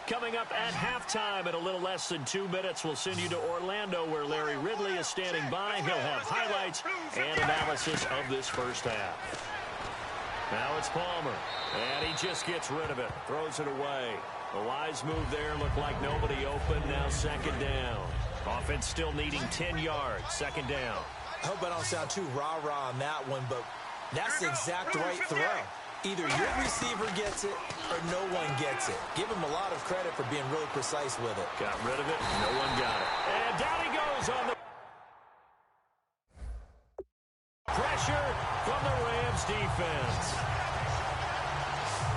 Coming up at halftime in a little less than 2 minutes, we'll send you to Orlando where Larry Ridley is standing by. He'll have highlights and analysis of this first half. Now it's Palmer, and he just gets rid of it, throws it away. A wise move there, looked like nobody open, now second down. Offense still needing 10 yards, second down. I hope I don't sound too rah-rah on that one, but that's the exact right throw. Either your receiver gets it or no one gets it. Give him a lot of credit for being really precise with it. Got rid of it. No one got it. And down he goes on the pressure from the Rams defense.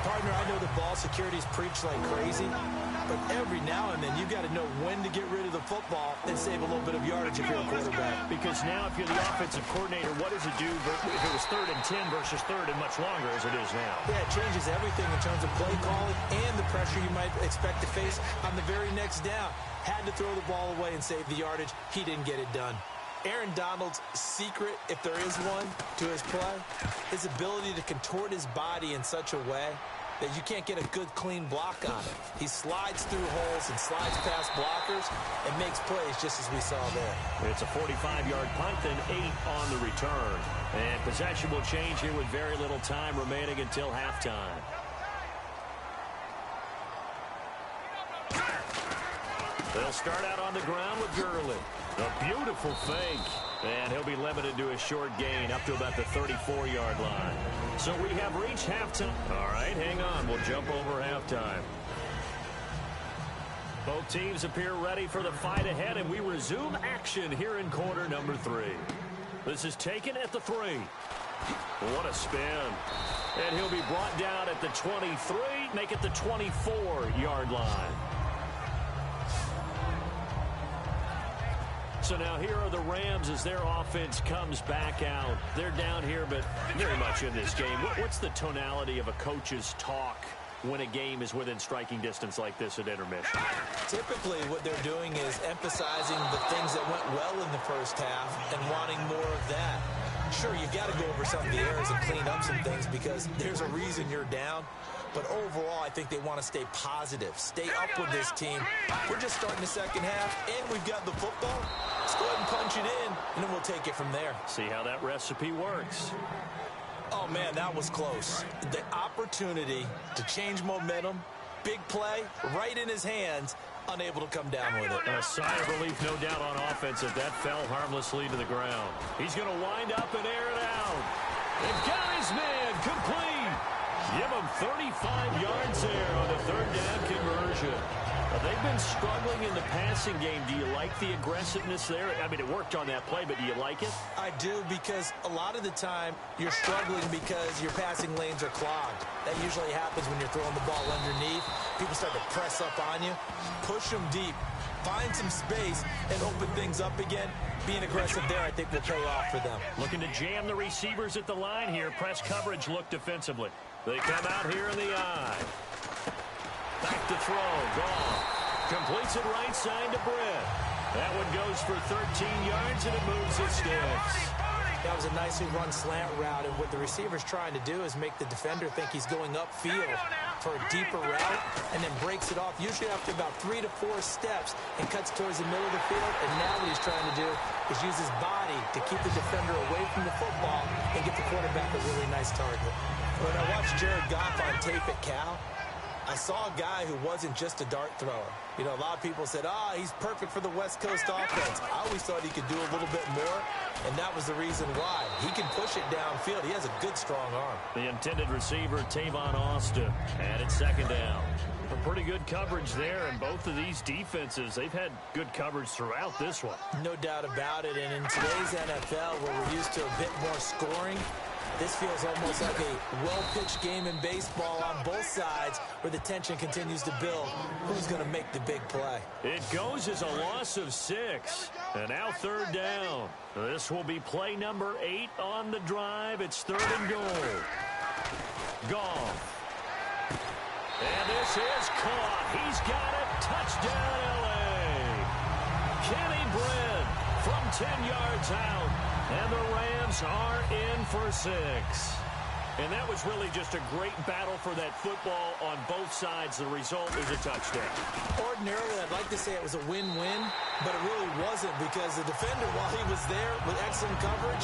Partner, I know the ball security's preached like crazy, but every now and then you got to know when to get rid of the football and save a little bit of yardage if you're a quarterback. Because now if you're the offensive coordinator, what does it do if it was 3rd and 10 versus 3rd and much longer as it is now? Yeah, it changes everything in terms of play calling and the pressure you might expect to face on the very next down. Had to throw the ball away and save the yardage. He didn't get it done. Aaron Donald's secret, if there is one, to his play, his ability to contort his body in such a way that you can't get a good, clean block on it. He slides through holes and slides past blockers and makes plays just as we saw there. It's a 45-yard punt, then 8 on the return. And possession will change here with very little time remaining until halftime. They'll start out on the ground with Gurley. A beautiful fake. And he'll be limited to a short gain up to about the 34-yard line. So we have reached halftime. All right, hang on. We'll jump over halftime. Both teams appear ready for the fight ahead, and we resume action here in quarter number 3. This is taken at the 3. What a spin. And he'll be brought down at the 23, make it the 24-yard line. So now here are the Rams as their offense comes back out. They're down here, but very much in this game. What's the tonality of a coach's talk when a game is within striking distance like this at intermission? Typically, what they're doing is emphasizing the things that went well in the first half and wanting more of that. Sure, you've got to go over some of the errors and clean up some things because there's a reason you're down. But overall, I think they want to stay positive, stay up with this team. We're just starting the second half, and we've got the football. Let's go ahead and punch it in, and then we'll take it from there. See how that recipe works. Oh, man, that was close. The opportunity to change momentum, big play, right in his hands, unable to come down with it. A sigh of relief, no doubt, on offense as that fell harmlessly to the ground. He's going to wind up and air it out. They've got his man complete. Give him 35 yards there on a 3rd down conversion. They've been struggling in the passing game. Do you like the aggressiveness there? I mean, it worked on that play, but do you like it? I do, because a lot of the time you're struggling because your passing lanes are clogged. That usually happens when you're throwing the ball underneath. People start to press up on you. Push them deep. Find some space and open things up again. Being aggressive there, I think, will pay off for them. Looking to jam the receivers at the line here. Press coverage look defensively. They come out here in the eye. Back to throw. Goff completes it right side to Britt. That one goes for 13 yards, and it moves its sticks. That was a nicely run slant route, and what the receiver's trying to do is make the defender think he's going upfield for a deeper route, and then breaks it off, usually after about 3 to 4 steps, and cuts towards the middle of the field. And now what he's trying to do is use his body to keep the defender away from the football and get the quarterback a really nice target. When I watched Jared Goff on tape at Cal, I saw a guy who wasn't just a dart thrower. You know, a lot of people said, he's perfect for the West Coast offense. I always thought he could do a little bit more, and that was the reason why. He can push it downfield. He has a good, strong arm. The intended receiver, Tavon Austin, and it's second down. A pretty good coverage there, and both of these defenses, they've had good coverage throughout this one. No doubt about it, and in today's NFL, where we're used to a bit more scoring, this feels almost like a well-pitched game in baseball on both sides where the tension continues to build. Who's going to make the big play? It goes as a loss of 6. And now 3rd down. This will be play number 8 on the drive. It's 3rd and goal. Goff. And this is caught. He's got it. Touchdown, L.A. Kenny Britt from 10 yards out. And the Rams are in for 6. And that was really just a great battle for that football on both sides. The result is a touchdown. Ordinarily, I'd like to say it was a win-win, but it really wasn't because the defender, while he was there with excellent coverage,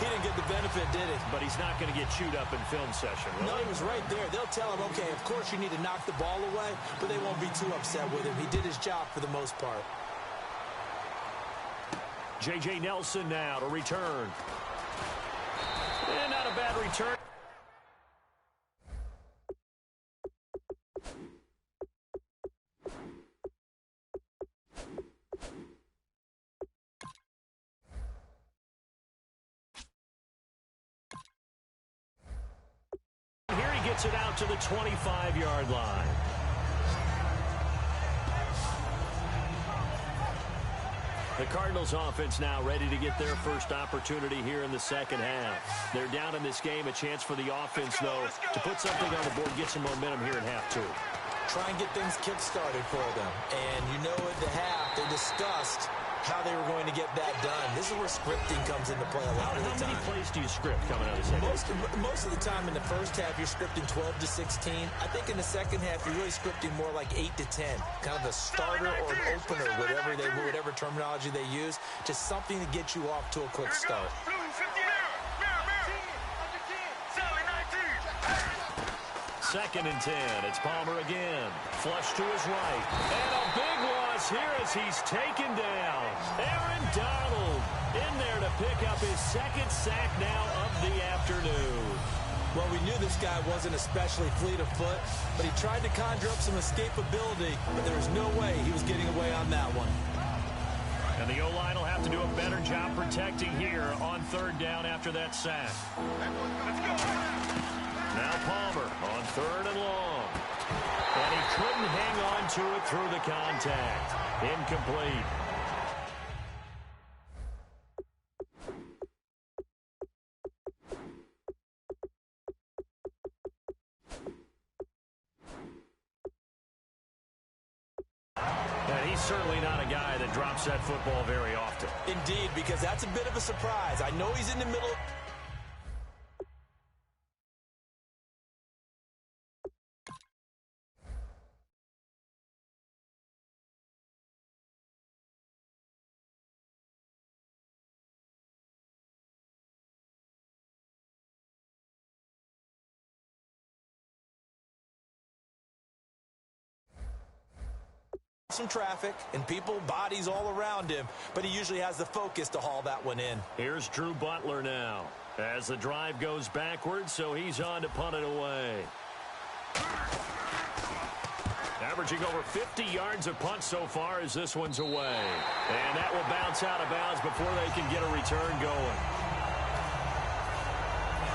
he didn't get the benefit, did he? But he's not going to get chewed up in film session, really. No, he was right there. They'll tell him, okay, of course you need to knock the ball away, but they won't be too upset with him. He did his job for the most part. J.J. Nelson now to return. And not a bad return. Here he gets it out to the 25-yard line. The Cardinals offense now ready to get their first opportunity here in the second half. They're down in this game. A chance for the offense, though, to put something on the board, get some momentum here in half two. Try and get things kick-started for them. And you know at the half, they discussed how they were going to get that done. This is where scripting comes into play a lot of the time. How many plays do you script coming out of the second half? Most of the time in the first half, you're scripting 12 to 16. I think in the second half, you're really scripting more like 8 to 10. Kind of a starter or an opener, whatever terminology they use. Just something to get you off to a quick start. Second and 10. It's Palmer again. Flush to his right. And a big loss here as he's taken down. Aaron Donald in there to pick up his second sack now of the afternoon. Well, we knew this guy wasn't especially fleet of foot, but he tried to conjure up some escapability, but there was no way he was getting away on that one. And the O-line will have to do a better job protecting here on third down after that sack. Now Palmer on third and long. And he couldn't hang on to it through the contact. Incomplete. And he's certainly not a guy that drops that football very often. Indeed, because that's a bit of a surprise. I know he's in the middle. Some traffic and people, bodies all around him, but he usually has the focus to haul that one in. Here's Drew Butler now as the drive goes backwards, so he's on to punt it away. Averaging over 50 yards of punt so far as this one's away. And that will bounce out of bounds before they can get a return going.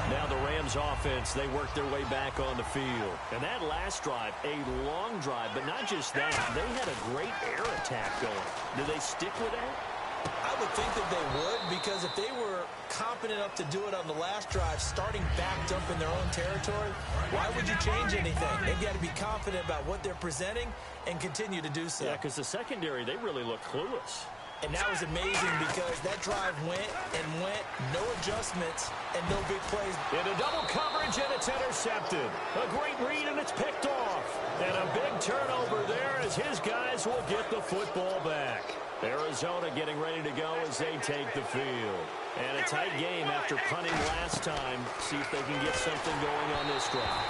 Now the Rams offense, they work their way back on the field. And that last drive, a long drive, but not just that. They had a great air attack going. Do they stick with that? I would think that they would, because if they were confident enough to do it on the last drive, starting backed up in their own territory, why would you change anything? They've got to be confident about what they're presenting and continue to do so. Yeah, because the secondary, they really look clueless. And that was amazing because that drive went and went, no adjustments, and no big plays. Into double coverage, and it's intercepted. A great read, and it's picked off. And a big turnover there as his guys will get the football back. Arizona getting ready to go as they take the field. And a tight game after punting last time. See if they can get something going on this drive.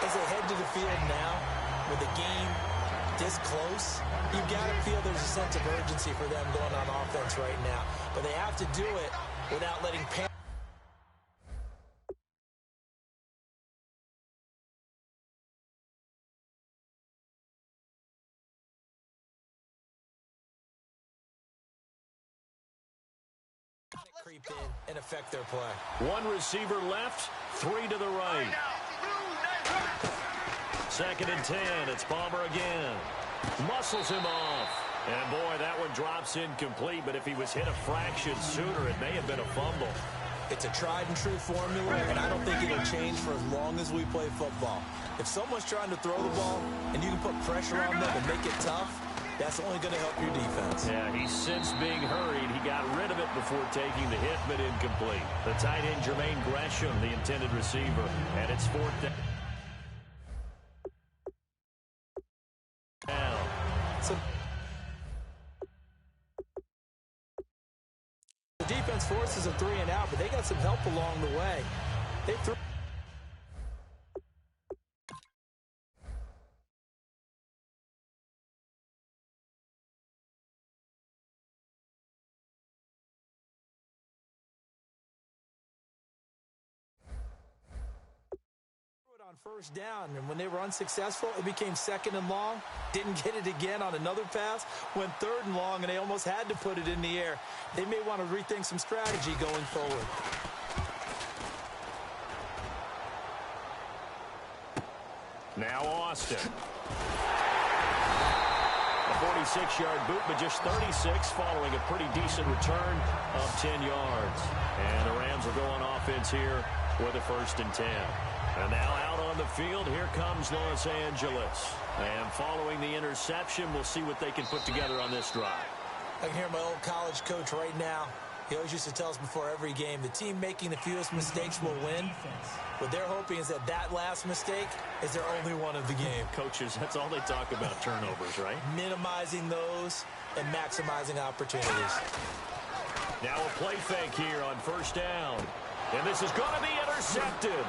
As they head to the field now, with the game this close, you've got to feel there's a sense of urgency for them going on offense right now. But they have to do it without letting creep in and affect their play. One receiver left, three to the right. Second and 10, it's Palmer again. Muscles him off. And boy, that one drops incomplete, but if he was hit a fraction sooner, it may have been a fumble. It's a tried and true formula, and I don't think it'll change for as long as we play football. If someone's trying to throw the ball and you can put pressure on them and make it tough, That's only going to help your defense. Yeah, he's since being hurried. He got rid of it before taking the hit, but incomplete. The tight end, Jermaine Gresham, the intended receiver, and it's fourth down. So the defense forces a 3 and out, but they got some help along the way. They threw. On first down, and when they were unsuccessful, it became 2nd and long. Didn't get it again on another pass. Went 3rd and long, and they almost had to put it in the air. They may want to rethink some strategy going forward. Now Austin. A 46-yard boot, but just 36 following a pretty decent return of 10 yards. And the Rams are going offense here with a 1st and 10. And now out on the field, here comes Los Angeles. And following the interception, we'll see what they can put together on this drive. I can hear my old college coach right now. He always used to tell us before every game, the team making the fewest mistakes will win. What they're hoping is that that last mistake is their only one of the game. Coaches, that's all they talk about, turnovers, right? Minimizing those and maximizing opportunities. Now a play fake here on 1st down. And this is going to be intercepted.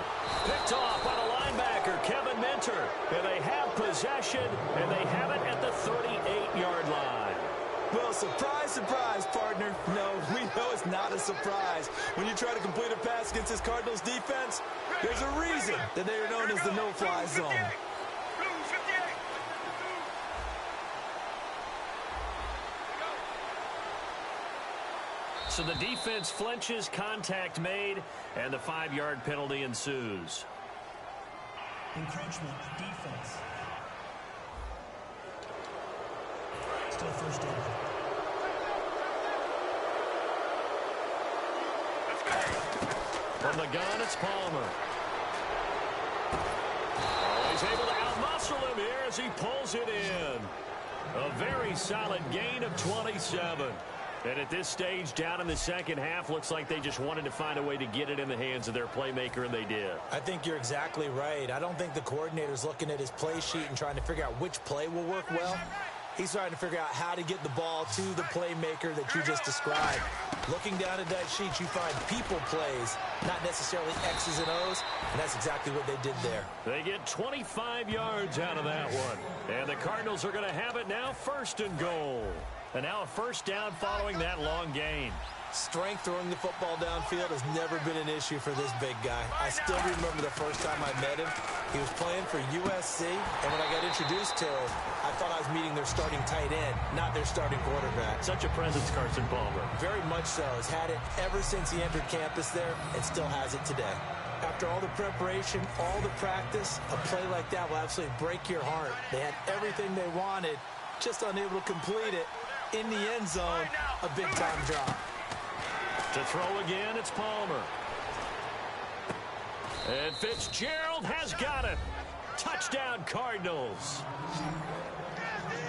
Picked off by the linebacker, Kevin Minter. And they have possession, and they have it at the 38-yard line. Well, surprise, surprise, partner. No, we know it's not a surprise. When you try to complete a pass against this Cardinals defense, there's a reason that they are known as the no-fly zone. So the defense flinches, contact made, and the 5-yard penalty ensues. Encroachment, defense. Still 1st down. From the gun, it's Palmer. Oh, he's able to outmuscle him here as he pulls it in. A very solid gain of 27. And at this stage, down in the 2nd half, looks like they just wanted to find a way to get it in the hands of their playmaker, and they did. I think you're exactly right. I don't think the coordinator's looking at his play sheet and trying to figure out which play will work well. He's trying to figure out how to get the ball to the playmaker that you just described. Looking down at that sheet, you find people plays, not necessarily X's and O's, and that's exactly what they did there. They get 25 yards out of that one. And the Cardinals are going to have it now 1st and goal. And now a 1st down following that long gain. Strength throwing the football downfield has never been an issue for this big guy. I still remember the first time I met him. He was playing for USC, and when I got introduced to him, I thought I was meeting their starting tight end, not their starting quarterback. Such a presence, Carson Palmer. Very much so. Has had it ever since he entered campus there and still has it today. After all the preparation, all the practice, a play like that will absolutely break your heart. They had everything they wanted, just unable to complete it. In the end zone, a big-time drop. To throw again, it's Palmer. And Fitzgerald has got it. Touchdown, Cardinals.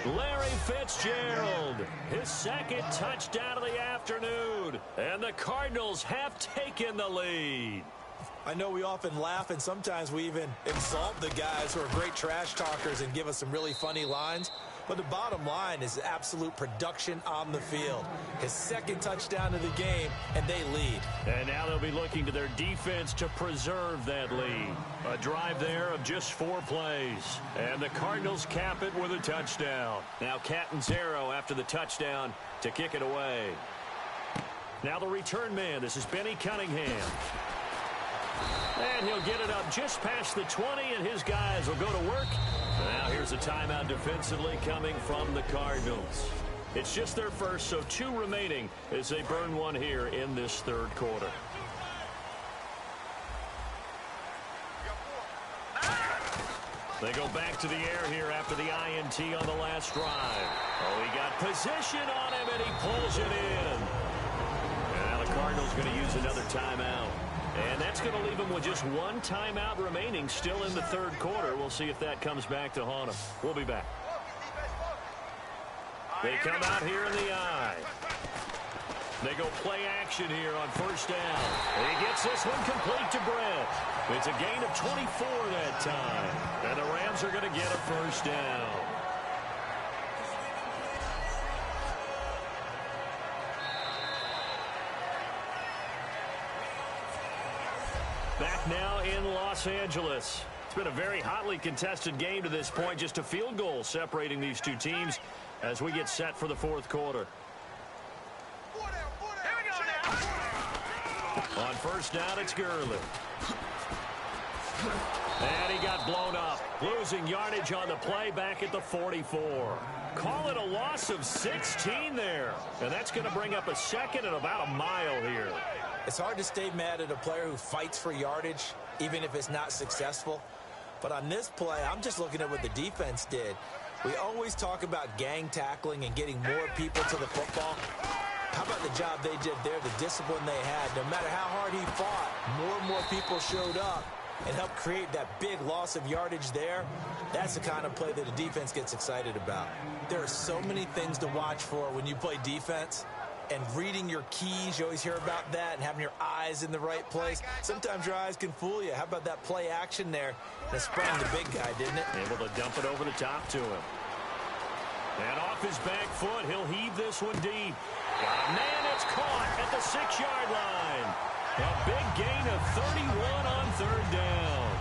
Larry Fitzgerald, his 2nd touchdown of the afternoon. And the Cardinals have taken the lead. I know we often laugh, and sometimes we even insult the guys who are great trash talkers and give us some really funny lines. But the bottom line is absolute production on the field. His 2nd touchdown of the game, and they lead. And now they'll be looking to their defense to preserve that lead. A drive there of just 4 plays. And the Cardinals cap it with a touchdown. Now Catanzaro after the touchdown to kick it away. Now the return man. This is Benny Cunningham. And he'll get it up just past the 20, and his guys will go to work. Now here's a timeout defensively coming from the Cardinals. It's just their first, so 2 remaining as they burn one here in this 3rd quarter. They go back to the air here after the INT on the last drive. Oh, he got position on him, and he pulls it in. And now the Cardinals going to use another timeout. And that's going to leave them with just 1 timeout remaining still in the 3rd quarter. We'll see if that comes back to haunt them. We'll be back. They come out here in the I. They go play action here on first down. He gets this one complete to Brett. It's a gain of 24 that time. And the Rams are going to get a first down. Back now in Los Angeles. It's been a very hotly contested game to this point. Just a field goal separating these two teams as we get set for the fourth quarter. On first down, it's Gurley. And he got blown up. Losing yardage on the play back at the 44. Call it a loss of 16 there. And that's going to bring up a second and about a mile here. It's hard to stay mad at a player who fights for yardage, even if it's not successful. But on this play, I'm just looking at what the defense did. We always talk about gang tackling and getting more people to the football. How about the job they did there, the discipline they had? No matter how hard he fought, more and more people showed up and helped create that big loss of yardage there. That's the kind of play that the defense gets excited about. There are so many things to watch for when you play defense. And reading your keys, you always hear about that, and having your eyes in the right place. Sometimes your eyes can fool you. How about that play action there? That sprang the big guy, didn't it? Able to dump it over the top to him. And off his back foot, he'll heave this one deep. Man, it's caught at the 6-yard line. A big gain of 31 on third down.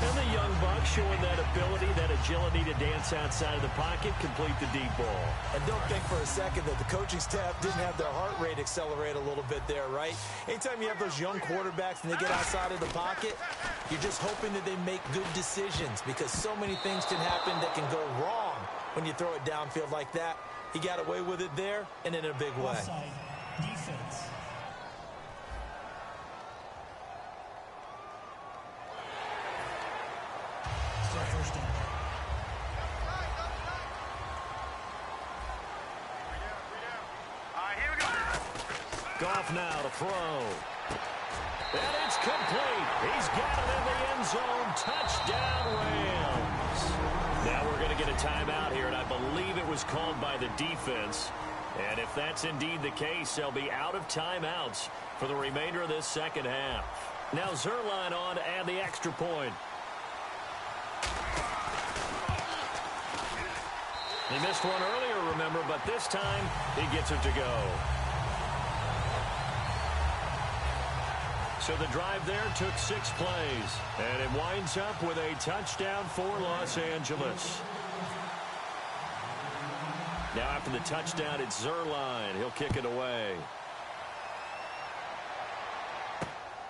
And the young buck showing that ability, that agility to dance outside of the pocket, complete the deep ball. And don't think for a second that the coaching staff didn't have their heart rate accelerate a little bit there, right? Anytime you have those young quarterbacks and they get outside of the pocket, you're just hoping that they make good decisions because so many things can happen that can go wrong when you throw it downfield like that. He got away with it there and in a big way. Offside. Defense. Still first down. Goff now to throw. And it's complete. He's got it in the end zone. Touchdown, Rams. Now we're going to get a timeout here, and I believe it was called by the defense. And if that's indeed the case, they'll be out of timeouts for the remainder of this second half. Now Zuerlein on to add the extra point. He missed one earlier, remember, but this time he gets it to go. So the drive there took 6 plays, and it winds up with a touchdown for Los Angeles. Now after the touchdown, it's Zuerlein. He'll kick it away.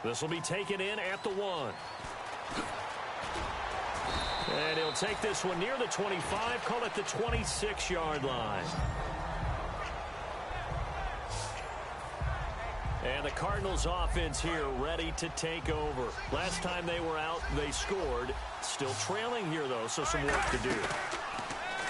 This will be taken in at the 1. And he'll take this one near the 25, call it the 26-yard line. And the Cardinals offense here ready to take over. Last time they were out, they scored. Still trailing here, though, so some work to do.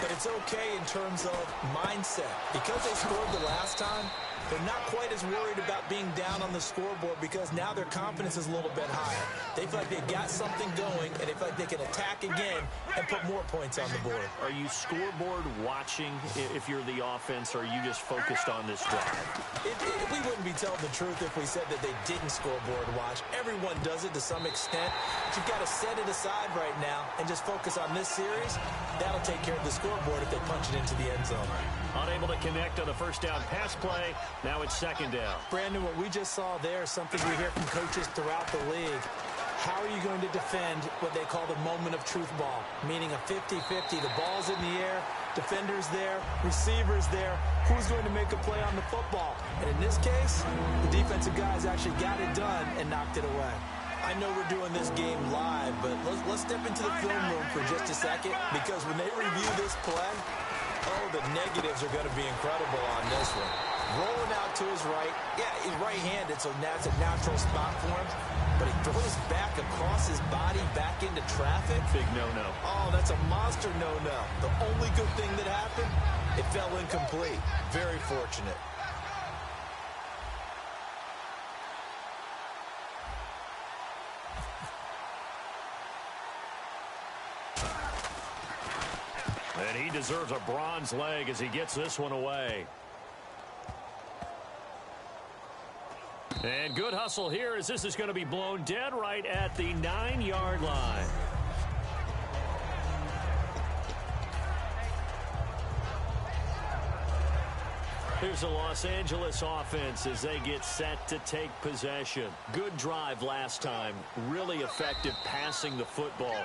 But it's okay in terms of mindset. Because they scored the last time, they're not quite as worried about being down on the scoreboard because now their confidence is a little bit higher. They feel like they've got something going, and they feel like they can attack again and put more points on the board. Are you scoreboard watching if you're the offense, or are you just focused on this drive? We wouldn't be telling the truth if we said that they didn't scoreboard watch. Everyone does it to some extent. But you've got to set it aside right now and just focus on this series. That'll take care of the scoreboard if they punch it into the end zone. Unable to connect on the first down pass play. Now it's second down. Brandon, what we just saw there is something we hear from coaches throughout the league. How are you going to defend what they call the moment of truth ball, meaning a 50-50? The ball's in the air, defenders there, receivers there. Who's going to make a play on the football? And in this case, the defensive guys actually got it done and knocked it away. I know we're doing this game live, but let's step into the film room for just a second, because when they review this play, oh, the negatives are going to be incredible on this one. Rolling out to his right. Yeah, he's right-handed, so that's a natural spot for him. But he throws back across his body back into traffic. Big no-no. Oh, that's a monster no-no. The only good thing that happened, it fell incomplete. Very fortunate. And he deserves a bronze leg as he gets this one away. And good hustle here as this is going to be blown dead right at the 9-yard line. Here's the Los Angeles offense as they get set to take possession. Good drive last time. Really effective passing the football.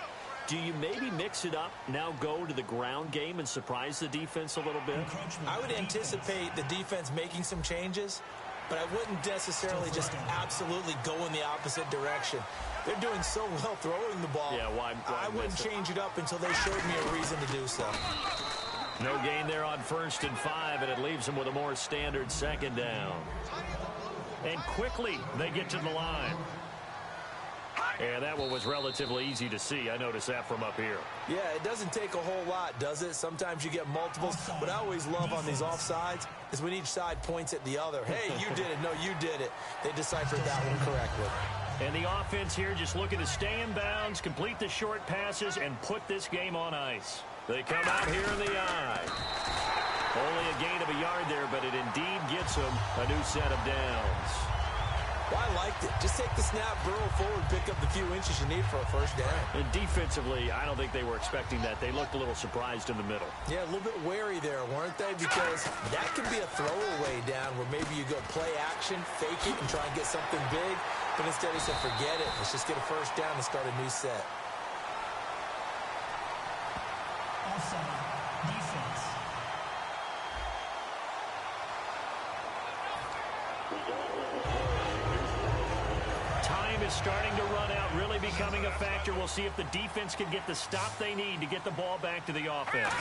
Do you maybe mix it up, now go to the ground game and surprise the defense a little bit? I would anticipate the defense making some changes, but I wouldn't necessarily just absolutely go in the opposite direction. They're doing so well throwing the ball. Yeah, why I wouldn't change it up until they showed me a reason to do so. No gain there on 1st and 5, and it leaves them with a more standard 2nd down. And quickly they get to the line. And that one was relatively easy to see. I noticed that from up here. Yeah, it doesn't take a whole lot, does it? Sometimes you get multiples. What I always love on these offsides is when each side points at the other. Hey, you did it. No, you did it. They deciphered that one correctly. And the offense here just looking to stay in bounds, complete the short passes, and put this game on ice. They come out here in the eye. Only a gain of a yard there, but it indeed gets them a new set of downs. Well, I liked it. Just take the snap, burrow forward, pick up the few inches you need for a first down. And defensively, I don't think they were expecting that. They looked a little surprised in the middle. Yeah, a little bit wary there, weren't they? Because that can be a throwaway down where maybe you go play action, fake it, and try and get something big. But instead he said, forget it. Let's just get a first down and start a new set. Offside. Defense. Time is starting to run out, really becoming a factor. We'll see if the defense can get the stop they need to get the ball back to the offense.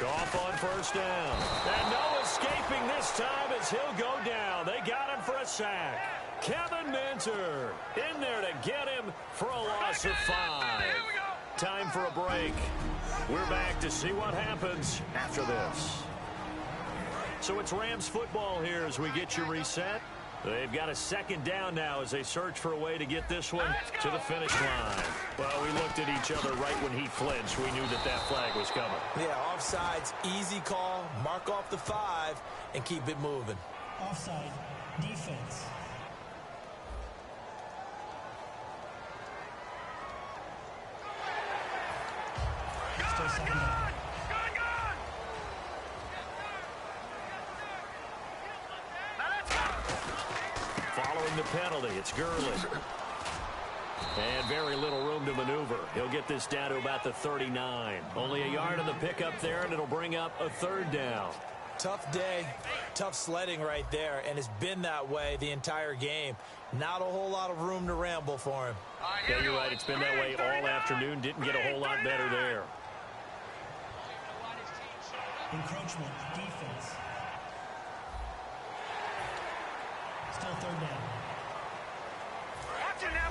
Goff on 1st down. And no escaping this time as he'll go down. They got him for a sack. Kevin Minter in there to get him for a loss of 5. Time for a break. We're back to see what happens after this. So it's Rams football here as we get you reset. They've got a 2nd down now as they search for a way to get this one to the finish line. Well, we looked at each other right when he flinched. We knew that that flag was coming. Yeah, offsides, easy call, mark off the 5, and keep it moving. Offside. Defense. Still 2nd down. Following the penalty, it's Gurley. And very little room to maneuver. He'll get this down to about the 39. Only a yard on the pickup there, and it'll bring up a 3rd down. Tough day, tough sledding right there, and it's been that way the entire game. Not a whole lot of room to ramble for him. Yeah, you're right. It's been that way all afternoon. Didn't get a whole lot better there. Encroachment. Defense. Still 3rd down. Watching that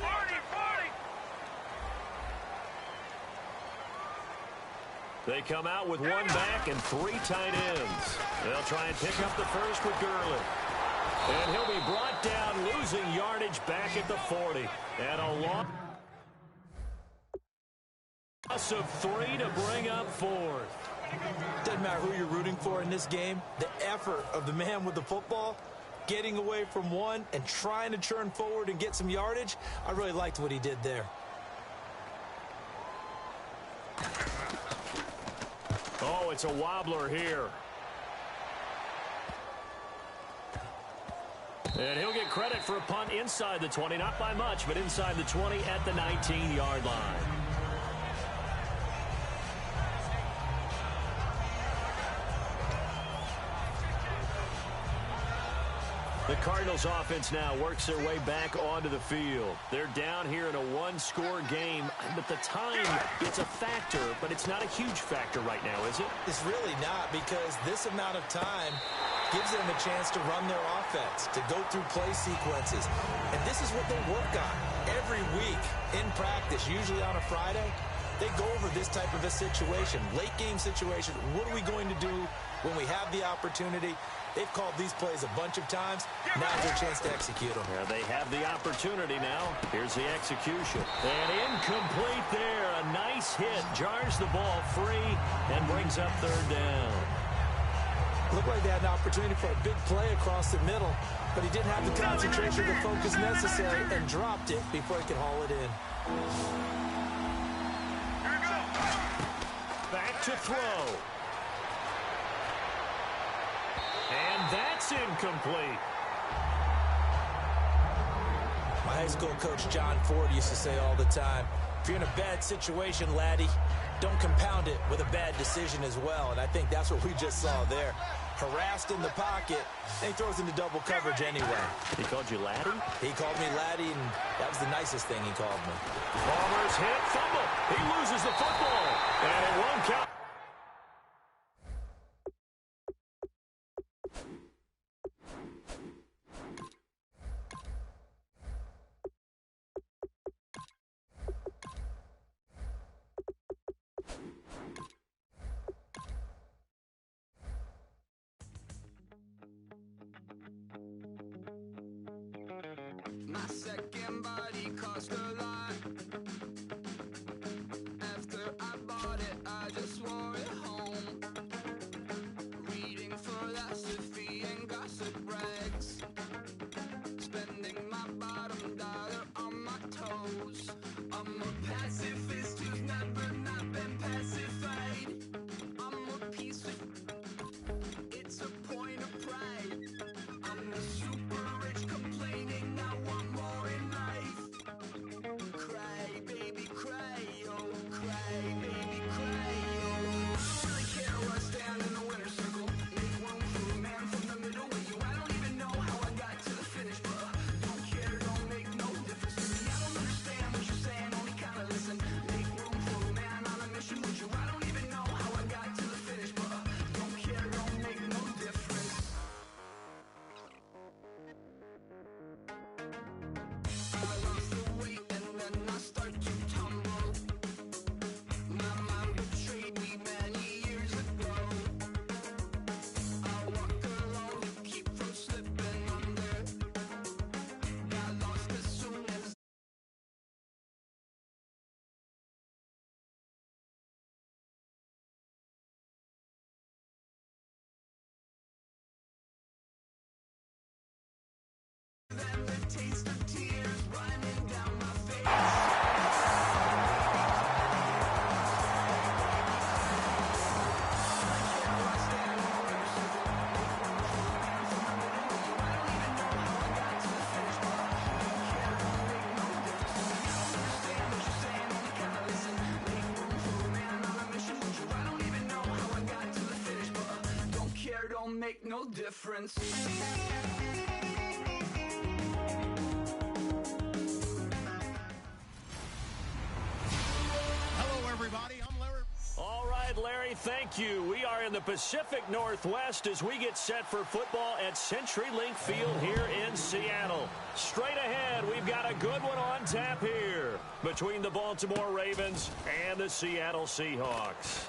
40. They come out with 1 back and 3 tight ends. They'll try and pick up the first with Gurley. And he'll be brought down, losing yardage back at the 40. And a loss of 3 to bring up 4th. Doesn't matter who you're rooting for in this game. The effort of the man with the football, getting away from one and trying to churn forward and get some yardage, I really liked what he did there. Oh, it's a wobbler here. And he'll get credit for a punt inside the 20, not by much, but inside the 20 at the 19-yard line. The Cardinals offense now works their way back onto the field. They're down here in a 1-score game, but the time, it's a factor, but it's not a huge factor right now, is it? It's really not, because this amount of time gives them a chance to run their offense, to go through play sequences. And this is what they work on every week in practice, usually on a Friday. They go over this type of a situation, late game situation. What are we going to do when we have the opportunity? They've called these plays a bunch of times. Now's their chance to execute them. Yeah, they have the opportunity now. Here's the execution. And incomplete there. A nice hit. Jars the ball free and brings up third down. Looked like they had an opportunity for a big play across the middle, but he didn't have the concentration or the focus necessary and dropped it before he could haul it in. Back to throw. And that's incomplete. My high school coach, John Ford, used to say all the time, if you're in a bad situation, laddie, don't compound it with a bad decision as well. And I think that's what we just saw there. Harassed in the pocket, and he throws into double coverage anyway. He called you laddie? He called me laddie, and that was the nicest thing he called me. Palmer's hit, fumble. He loses the football, and it won't count. My second body cost a lot. After I bought it, I just wore it home. Reading philosophy and gossip rags. Spending my bottom dollar on my toes. I'm a pacifist who's never not been pacified. I'm a piece of... It's a point of pride. I'm the super rich complaining I want more in life. Cry, baby, cry, oh, cry, baby, cry, oh. Really care where I stand in the winner's circle. Make room for a man from the middle with you. I don't even know how I got to the finish, but don't care, don't make no difference to me. I don't understand what you're saying, only kinda listen. Make room for a man on a mission with you. I don't even know how I got to the finish, but don't care, don't make no difference. I lost the weight and then I start to tumble. My mind betrayed me many years ago. I walk alone to keep from slipping under. Got lost as soon as then the taste of tears running down my face. Don't care, don't make no difference. Hello, everybody. I'm Larry. All right, Larry, thank you. We are in the Pacific Northwest as we get set for football at CenturyLink Field here in Seattle. Straight ahead, we've got a good one on tap here between the Baltimore Ravens and the Seattle Seahawks.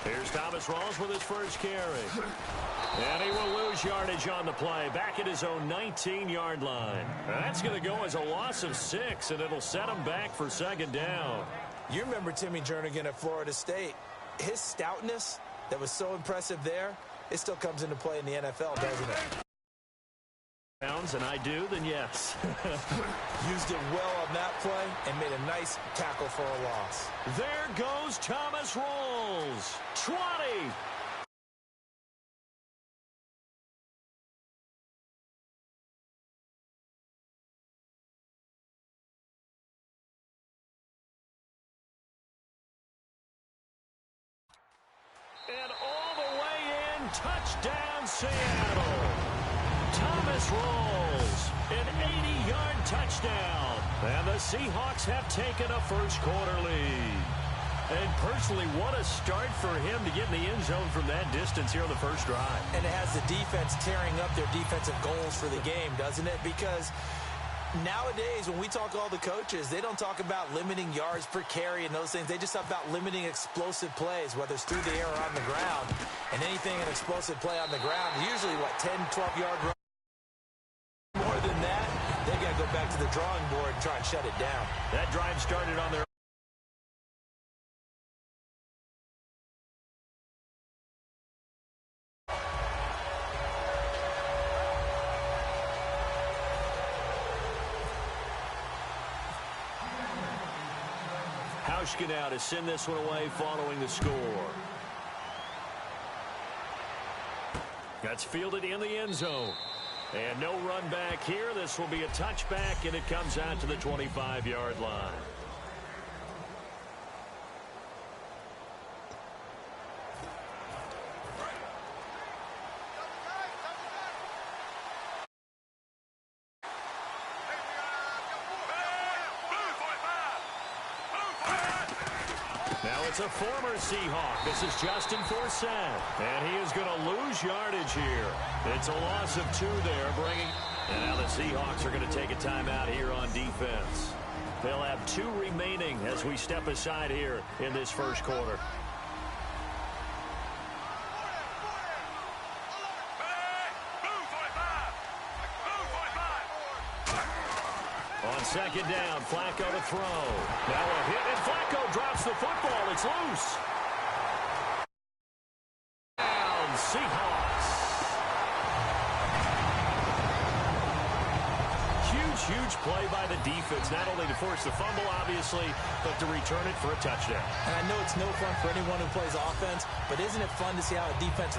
Here's Thomas Rawls with his first carry. And he will lose yardage on the play, back at his own 19-yard line. That's going to go as a loss of 6, and it'll set him back for second down. You remember Timmy Jernigan at Florida State. His stoutness that was so impressive there, it still comes into play in the NFL, doesn't it? And I do, then yes. Used it well on that play and made a nice tackle for a loss. There goes Thomas Rawls. 20. And all the way in, touchdown Seattle. Thomas Rawls, an 80-yard touchdown. And the Seahawks have taken a first quarter lead. And personally, what a start for him to get in the end zone from that distance here on the first drive. And it has the defense tearing up their defensive goals for the game, doesn't it? Because nowadays, when we talk to all the coaches, they don't talk about limiting yards per carry and those things. They just talk about limiting explosive plays, whether it's through the air or on the ground. And anything an explosive play on the ground, usually, 10, 12-yard run. More than that, they've got to go back to the drawing board and try and shut it down. That drive started on their Hauschka now to send this one away following the score. That's fielded in the end zone. And no run back here. This will be a touchback, and it comes out to the 25-yard line. Now it's a former Seahawk. This is Justin Forsett. And he is going to lose yardage here. It's a loss of 2 there, bringing... And now the Seahawks are going to take a timeout here on defense. They'll have 2 remaining as we step aside here in this first quarter. On second down, Flacco to throw. Now a hit, and Flacco drops the football. It's loose. Down, Seahawks. Huge play by the defense, not only to force the fumble, obviously, but to return it for a touchdown. And I know it's no fun for anyone who plays offense, but isn't it fun to see how a defense